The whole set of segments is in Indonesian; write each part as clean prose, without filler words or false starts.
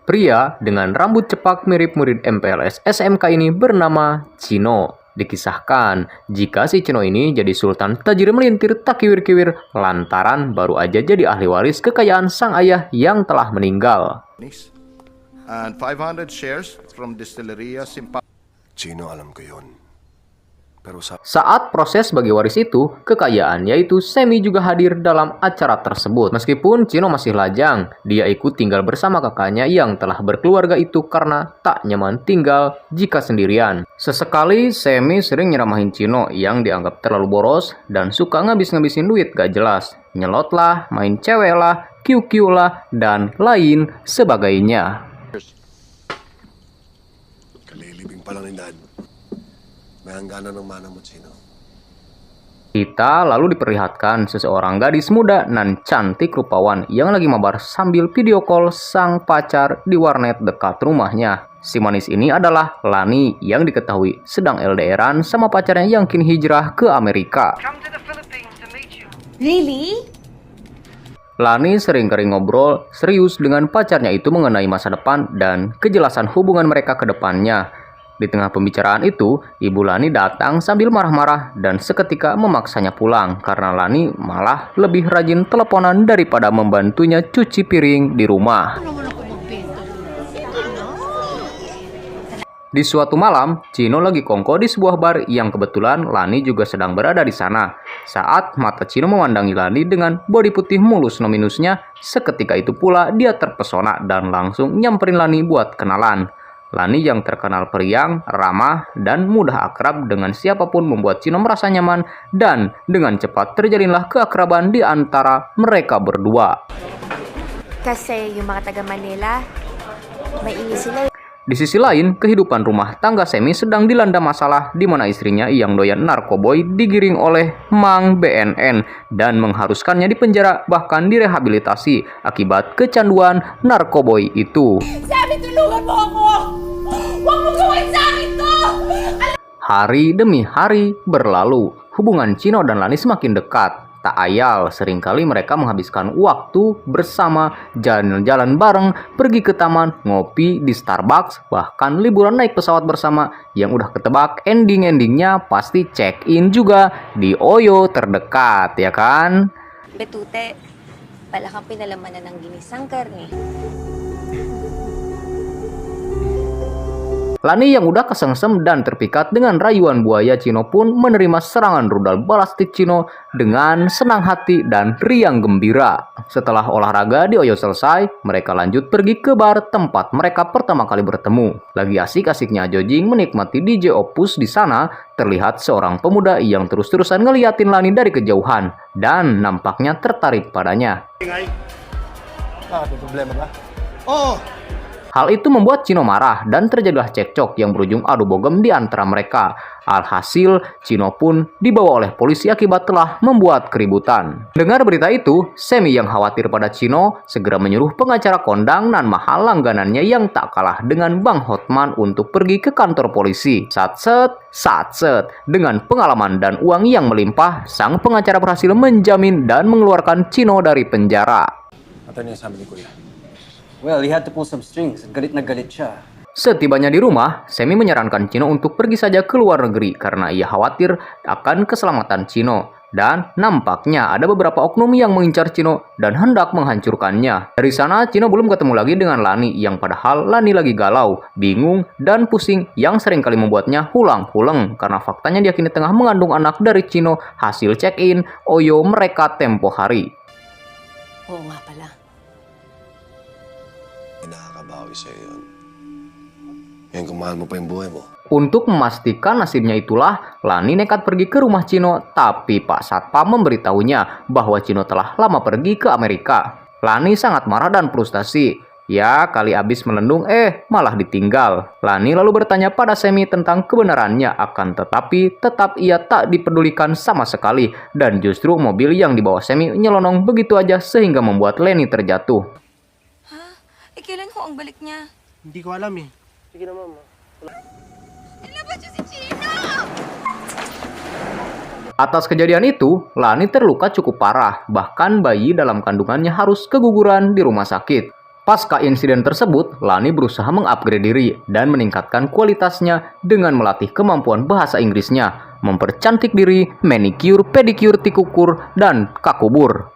Pria dengan rambut cepak mirip murid MPLS SMK ini bernama Chino. Dikisahkan, jika si Chino ini jadi sultan tajir melintir tak kiwir-kiwir lantaran baru aja jadi ahli waris kekayaan sang ayah yang telah meninggal. And 500 shares from Distilleria Simpa. Chino, alam ko yun. Pero Saat proses bagi waris itu, kekayaan yaitu Semi juga hadir dalam acara tersebut. Meskipun Chino masih lajang, dia ikut tinggal bersama kakaknya yang telah berkeluarga itu karena tak nyaman tinggal jika sendirian. Sesekali Semi sering nyeramahin Chino yang dianggap terlalu boros dan suka ngabis-ngabisin duit gak jelas. Nyelot lah, main cewek lah, QQ lah, dan lain sebagainya. kalilibing pa lang inaan. May hangganan ng mana mo, Chino. Kita lalu diperlihatkan seseorang gadis muda nan cantik rupawan yang lagi mabar sambil video call sang pacar di warnet dekat rumahnya. Si manis ini adalah Lani yang diketahui sedang LDRan sama pacarnya yang kini hijrah ke Amerika. Really? Lani sering ngobrol serius dengan pacarnya itu mengenai masa depan dan kejelasan hubungan mereka ke depannya. Di tengah pembicaraan itu, Ibu Lani datang sambil marah-marah dan seketika memaksanya pulang karena Lani malah lebih rajin teleponan daripada membantunya cuci piring di rumah. Di suatu malam, Chino lagi kongko di sebuah bar yang kebetulan Lani juga sedang berada di sana. Saat mata Chino memandangi Lani dengan bodi putih mulus no minusnya, seketika itu pula dia terpesona dan langsung nyamperin Lani buat kenalan. Lani yang terkenal periang, ramah, dan mudah akrab dengan siapapun membuat Chino merasa nyaman dan dengan cepat terjalinlah keakraban di antara mereka berdua. Kasi yung mga taga Manila, mainis sila. Di sisi lain, kehidupan rumah tangga Semi sedang dilanda masalah di mana istrinya yang doyan narkoboy digiring oleh Mang BNN dan mengharuskannya dipenjara bahkan direhabilitasi akibat kecanduan narkoboy itu. Sabi, tulungan mo ako! Huwag mo gawin sa akin to! Hari demi hari berlalu, hubungan Chino dan Lani semakin dekat. Tak ayal, seringkali mereka menghabiskan waktu bersama, jalan-jalan bareng, pergi ke taman, ngopi di Starbucks, bahkan liburan naik pesawat bersama yang udah ketebak ending-endingnya pasti check-in juga di Oyo terdekat, ya kan? Betute, pala kang pinalamanan ng ginisang karne. Lani yang udah kesengsem dan terpikat dengan rayuan buaya Chino pun menerima serangan rudal balastik Chino dengan senang hati dan riang gembira. Setelah olahraga di Oyo selesai, mereka lanjut pergi ke bar tempat mereka pertama kali bertemu. Lagi asik-asiknya jogging menikmati DJ Opus di sana, terlihat seorang pemuda yang terus-terusan ngeliatin Lani dari kejauhan dan nampaknya tertarik padanya. Ada problema ba? Oh! Hal itu membuat Chino marah dan terjadilah cekcok yang berujung adu bogem di antara mereka. Alhasil, Chino pun dibawa oleh polisi akibat telah membuat keributan. Dengar berita itu, Semi yang khawatir pada Chino segera menyuruh pengacara kondang nan mahal langganannya yang tak kalah dengan Bang Hotman untuk pergi ke kantor polisi. Satset. Dengan pengalaman dan uang yang melimpah, sang pengacara berhasil menjamin dan mengeluarkan Chino dari penjara. Ito niya sabi ni Kuya. Well, he had to pull some strings. Galit na galit siya. Setibanya di rumah, Semi menyarankan Chino untuk pergi saja ke luar negeri karena ia khawatir akan keselamatan Chino. Dan nampaknya ada beberapa oknum yang mengincar Chino dan hendak menghancurkannya. Dari sana, Chino belum ketemu lagi dengan Lani yang padahal Lani lagi galau, bingung, dan pusing yang seringkali membuatnya hulang-hulang karena faktanya dia kini tengah mengandung anak dari Chino hasil check-in Oyo mereka tempo hari. Oo nga pala. Nakakabawi sa'yo yun. Yan kung mahal mo pa yung buhay mo. Untuk memastikan nasibnya itulah, Lani nekat pergi ke rumah Chino, tapi Pak Satpam memberitahunya bahwa Chino telah lama pergi ke Amerika. Lani sangat marah dan frustasi. Ya, kali abis melendung, malah ditinggal. Lani lalu bertanya pada Semi tentang kebenarannya, akan tetapi tetap ia tak dipedulikan sama sekali. Dan justru mobil yang dibawa Semi nyelonong begitu aja sehingga membuat Lani terjatuh. Kailan ho ang balik niya? Hindi ko alam eh. Sige na, mama. Ilabas niyo si Chino! Atas kejadian itu, Lani terluka cukup parah. Bahkan bayi dalam kandungannya harus keguguran di rumah sakit. Pasca insiden tersebut, Lani berusaha mengupgrade diri dan meningkatkan kualitasnya dengan melatih kemampuan bahasa Inggrisnya, mempercantik diri, manicure, pedicure, tikukur, dan kakubur.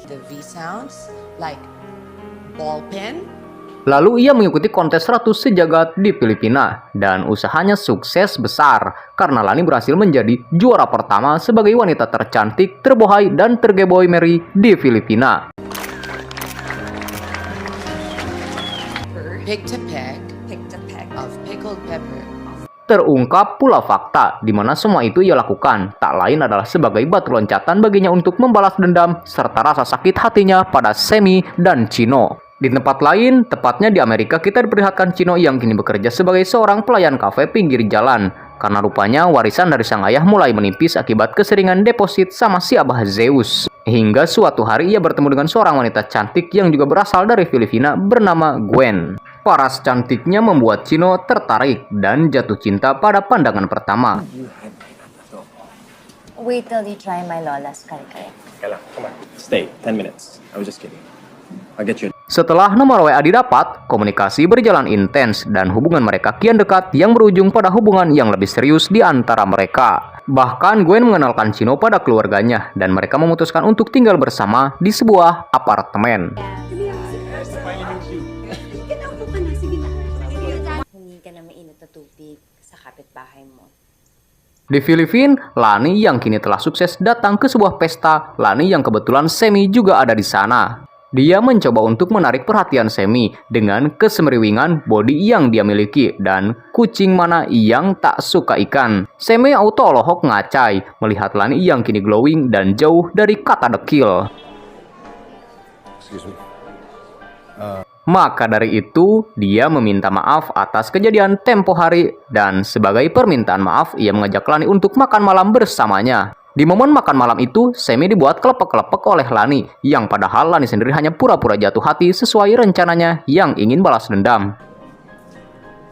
The V sounds like ball pen. Lalu ia mengikuti kontes 100 sejagat di Filipina dan usahanya sukses besar karena Lani berhasil menjadi juara pertama sebagai wanita tercantik, terbohai, dan tergeboy-meri di Filipina. Pick to peck of pickled pepper. Terungkap pula fakta di mana semua itu ia lakukan tak lain adalah sebagai batu loncatan baginya untuk membalas dendam serta rasa sakit hatinya pada Semi dan Chino. Di tempat lain, tepatnya di Amerika, kita diperlihatkan Chino yang kini bekerja sebagai seorang pelayan kafe pinggir jalan. Karena rupanya warisan dari sang ayah mulai menipis akibat keseringan deposit sama si Abah Zeus. Hingga suatu hari ia bertemu dengan seorang wanita cantik yang juga berasal dari Filipina bernama Gwen. Paras cantiknya membuat Chino tertarik dan jatuh cinta pada pandangan pertama. Wait till you try my Lola's kare-kare. Kailan, come on. Stay, 10 minutes. I was just kidding. I'll get you. Setelah nomor WA didapat, komunikasi berjalan intens dan hubungan mereka kian dekat yang berujung pada hubungan yang lebih serius di antara mereka. Bahkan Gwen mengenalkan Chino pada keluarganya dan mereka memutuskan untuk tinggal bersama di sebuah apartemen. Hindi ka na mainit na tubig sa kapitbahay mo. Di Filipina, Lani yang kini telah sukses datang ke sebuah pesta. Lani yang kebetulan Semi juga ada di sana. Dia mencoba untuk menarik perhatian Semi dengan kesemriwingan body yang dia miliki dan kucing mana yang tak suka ikan. Semi auto lohok ngacai melihat Lani yang kini glowing dan jauh dari kata dekil. Excuse me. Maka dari itu, dia meminta maaf atas kejadian tempo hari dan sebagai permintaan maaf, ia mengajak Lani untuk makan malam bersamanya. Di momen makan malam itu, Semi dibuat kelepek-kelepek oleh Lani, yang padahal Lani sendiri hanya pura-pura jatuh hati sesuai rencananya yang ingin balas dendam.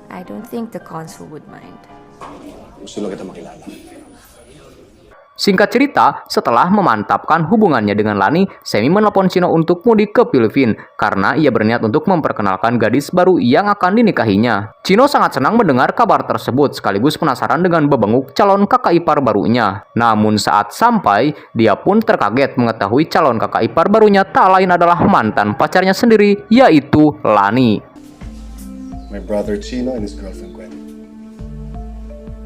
I don't think the consul would mind. Gusto lang kita makilala. Singkat cerita, setelah memantapkan hubungannya dengan Lani, Semi menelpon Chino untuk mudik ke Filipina karena ia berniat untuk memperkenalkan gadis baru yang akan dinikahinya. Chino sangat senang mendengar kabar tersebut sekaligus penasaran dengan bebenguk calon kakak ipar barunya. Namun saat sampai, dia pun terkaget mengetahui calon kakak ipar barunya tak lain adalah mantan pacarnya sendiri, yaitu Lani. My brother Chino and his girlfriend Gwen.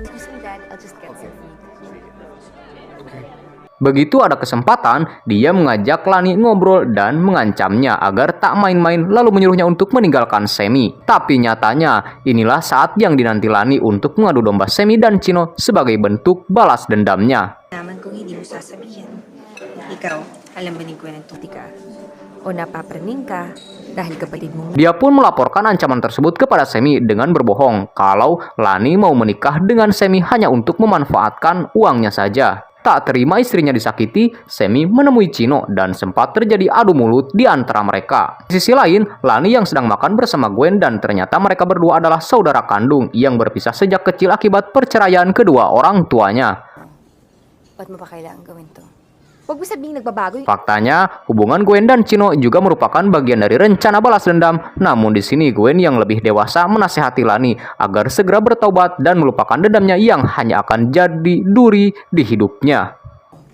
Excuse me, Dad. I'll just get some food. Begitu ada kesempatan, dia mengajak Lani ngobrol dan mengancamnya agar tak main-main lalu menyuruhnya untuk meninggalkan Semi. Tapi nyatanya, inilah saat yang dinanti Lani untuk mengadu domba Semi dan Chino sebagai bentuk balas dendamnya. Naman kung hindi mo sasabihin. Ikaw, alam ba ni Gwen ang tuti ka? O napapraning ka dahil kapatid mong Dia pun melaporkan ancaman tersebut kepada Semi dengan berbohong kalau Lani mau menikah dengan Semi hanya untuk memanfaatkan uangnya saja. Tak terima istrinya disakiti, Semi menemui Chino dan sempat terjadi adu mulut di antara mereka. Di sisi lain, Lani yang sedang makan bersama Gwen dan ternyata mereka berdua adalah saudara kandung yang berpisah sejak kecil akibat perceraian kedua orang tuanya. ba't mo pa kailangan gawin to? Huwag mo sabihing nagbabago. Faktanya, hubungan Gwen dan Chino juga merupakan bagian dari rencana balas dendam. Namun di sini Gwen yang lebih dewasa menasihati Lani agar segera bertaubat dan melupakan dendamnya yang hanya akan jadi duri di hidupnya.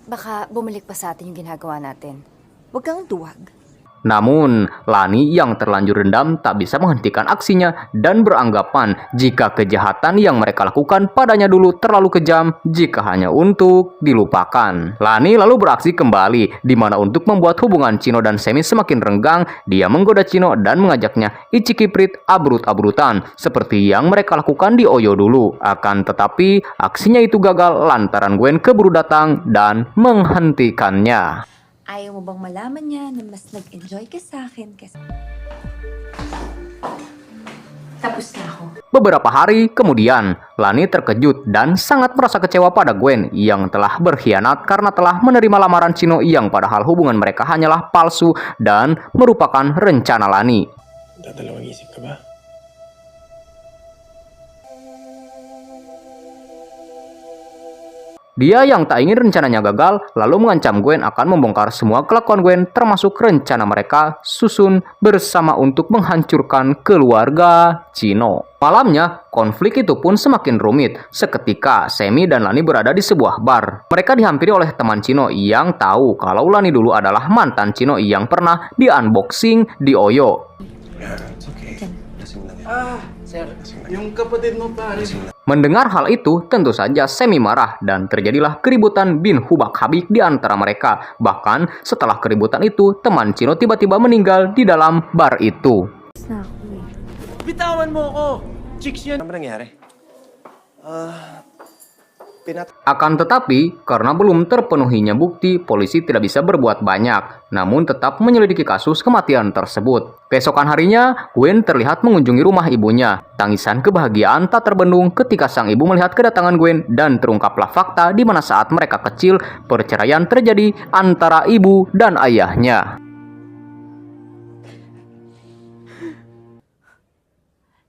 Baka bumalik pa sa atin yung ginagawa natin. Huwag kang duwag. Namun, Lani yang terlanjur dendam tak bisa menghentikan aksinya dan beranggapan jika kejahatan yang mereka lakukan padanya dulu terlalu kejam jika hanya untuk dilupakan. Lani lalu beraksi kembali, di mana untuk membuat hubungan Chino dan Semi semakin renggang, dia menggoda Chino dan mengajaknya icikiprit abrut-abrutan seperti yang mereka lakukan di Oyo dulu. Akan tetapi, aksinya itu gagal lantaran Gwen keburu datang dan menghentikannya. Ayaw mo bang malaman niya na mas nag-enjoy ka sa akin kasi... Tapos na ako. Beberapa hari kemudian, Lani terkejut dan sangat merasa kecewa pada Gwen yang telah berkhianat karena telah menerima lamaran Chino yang padahal hubungan mereka hanyalah palsu dan merupakan rencana Lani. Dadalawang isip ka ba? Dia yang tak ingin rencananya gagal, lalu mengancam Gwen akan membongkar semua kelakuan Gwen, termasuk rencana mereka susun bersama untuk menghancurkan keluarga Chino. Malamnya, konflik itu pun semakin rumit. Seketika, Sammy dan Lani berada di sebuah bar. Mereka dihampiri oleh teman Chino yang tahu kalau Lani dulu adalah mantan Chino yang pernah di-unboxing di Oyo. Yung kapatid mo pare. Mendengar hal itu, tentu saja Sammy marah dan terjadilah keributan bin hubak-habik di antara mereka. Bahkan setelah keributan itu, teman Chino tiba-tiba meninggal di dalam bar itu. Bitawan mo ako. Chicks yan. Ano ba nangyari? Akan tetapi, karena belum terpenuhinya bukti, polisi tidak bisa berbuat banyak, namun tetap menyelidiki kasus kematian tersebut. Keesokan harinya, Gwen terlihat mengunjungi rumah ibunya. Tangisan kebahagiaan tak terbendung ketika sang ibu melihat kedatangan Gwen dan terungkaplah fakta di mana saat mereka kecil, perceraian terjadi antara ibu dan ayahnya.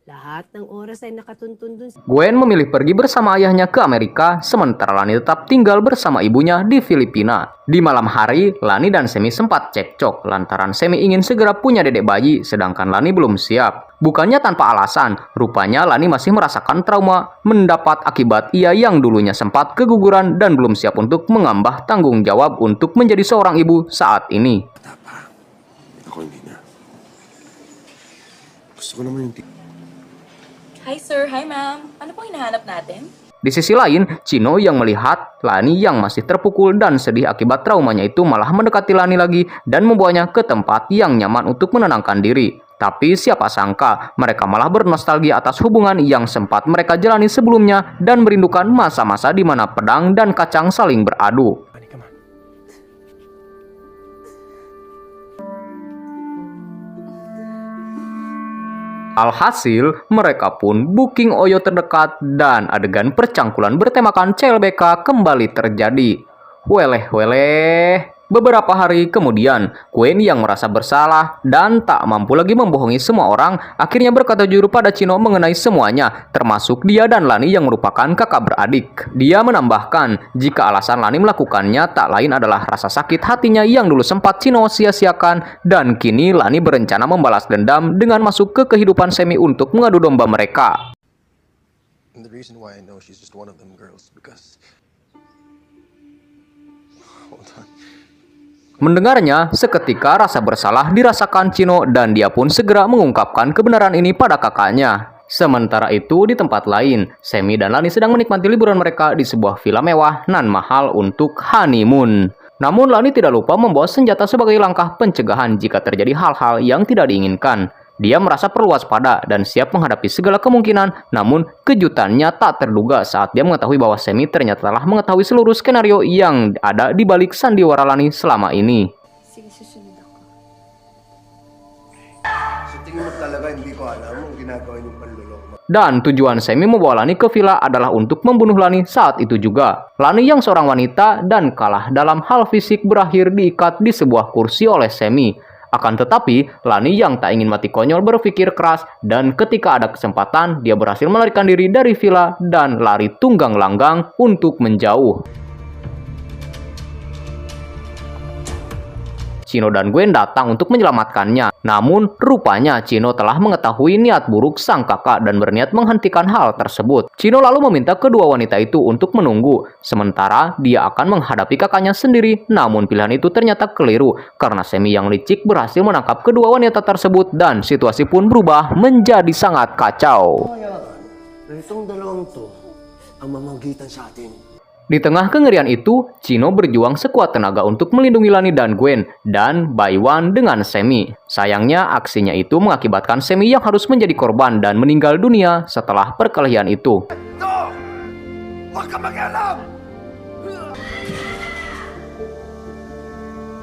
Lahat ng oras ay nakatuntun dun. Gwen memilih pergi bersama ayahnya ke Amerika, sementara Lani tetap tinggal bersama ibunya di Filipina. Di malam hari, Lani dan Sammy sempat cekcok lantaran Sammy ingin segera punya dedek bayi, sedangkan Lani belum siap. Bukannya tanpa alasan, rupanya Lani masih merasakan trauma mendapat akibat ia yang dulunya sempat keguguran dan belum siap untuk mengambil tanggung jawab untuk menjadi seorang ibu saat ini. Ako hindi na. Gusto ko naman yung Hi sir, hi ma'am. Ano pong hinahanap natin? Di sisi lain, Chino yang melihat Lani yang masih terpukul dan sedih akibat traumanya itu malah mendekati Lani lagi dan membawanya ke tempat yang nyaman untuk menenangkan diri. Tapi siapa sangka mereka malah bernostalgia atas hubungan yang sempat mereka jalani sebelumnya dan merindukan masa-masa di mana pedang dan kacang saling beradu. Alhasil, mereka pun booking Oyo terdekat dan adegan percangkulan bertemakan CLBK kembali terjadi. Weleh. Beberapa hari kemudian, Gwen yang merasa bersalah dan tak mampu lagi membohongi semua orang, akhirnya berkata jujur pada Chino mengenai semuanya, termasuk dia dan Lani yang merupakan kakak beradik. Dia menambahkan, jika alasan Lani melakukannya tak lain adalah rasa sakit hatinya yang dulu sempat Chino sia-siakan, dan kini Lani berencana membalas dendam dengan masuk ke kehidupan Sammy untuk mengadu domba mereka. And the reason why I know she's just one of them girls because hold on. Mendengarnya, seketika rasa bersalah dirasakan Chino dan dia pun segera mengungkapkan kebenaran ini pada kakaknya. Sementara itu, di tempat lain, Sammy dan Lani sedang menikmati liburan mereka di sebuah villa mewah nan mahal untuk honeymoon. Namun Lani tidak lupa membawa senjata sebagai langkah pencegahan jika terjadi hal-hal yang tidak diinginkan. Dia merasa perlu waspada dan siap menghadapi segala kemungkinan, namun kejutannya tak terduga saat dia mengetahui bahwa Sammy ternyata telah mengetahui seluruh skenario yang ada di balik sandiwara Lani selama ini. Sige, susunod ako. Sa tingin mo talaga hindi ko alam ang ginagawa niyong panluloko. Dan tujuan Sammy membawa Lani ke villa adalah untuk membunuh Lani saat itu juga. Lani yang seorang wanita dan kalah dalam hal fisik berakhir diikat di sebuah kursi oleh Sammy. Akan tetapi, Lani yang tak ingin mati konyol berpikir keras dan ketika ada kesempatan, dia berhasil melarikan diri dari villa dan lari tunggang langgang untuk menjauh. Chino dan Gwen datang untuk menyelamatkannya. Namun, rupanya Chino telah mengetahui niat buruk sang kakak dan berniat menghentikan hal tersebut. Chino lalu meminta kedua wanita itu untuk menunggu, sementara dia akan menghadapi kakaknya sendiri. Namun pilihan itu ternyata keliru, karena Sammy yang licik berhasil menangkap kedua wanita tersebut dan situasi pun berubah menjadi sangat kacau. Itong dalawang to ang mamagitan sa atin. Di tengah kengerian itu, Chino berjuang sekuat tenaga untuk melindungi Lani dan Gwen, dan Baiwan dengan Sammy. Sayangnya, aksinya itu mengakibatkan Sammy yang harus menjadi korban dan meninggal dunia setelah perkelahian itu.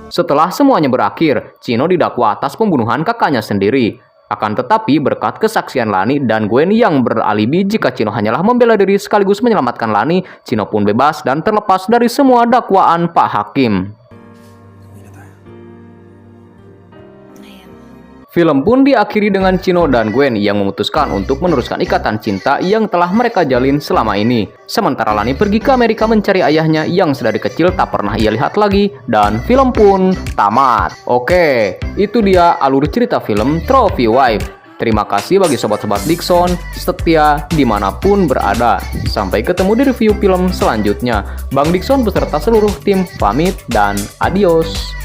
Setelah semuanya berakhir, Chino didakwa atas pembunuhan kakaknya sendiri. Akan tetapi berkat kesaksian Lani dan Gwen yang beralibi jika Chino hanyalah membela diri sekaligus menyelamatkan Lani, Chino pun bebas dan terlepas dari semua dakwaan Pak Hakim. Film pun diakhiri dengan Chino dan Gwen yang memutuskan untuk meneruskan ikatan cinta yang telah mereka jalin selama ini. Sementara Lani pergi ke Amerika mencari ayahnya yang sedari kecil tak pernah ia lihat lagi, dan film pun tamat. Oke, itu dia alur cerita film Trophy Wife. Terima kasih bagi sobat-sobat Dickson setia dimanapun berada. Sampai ketemu di review film selanjutnya. Bang Dickson beserta seluruh tim pamit dan adios.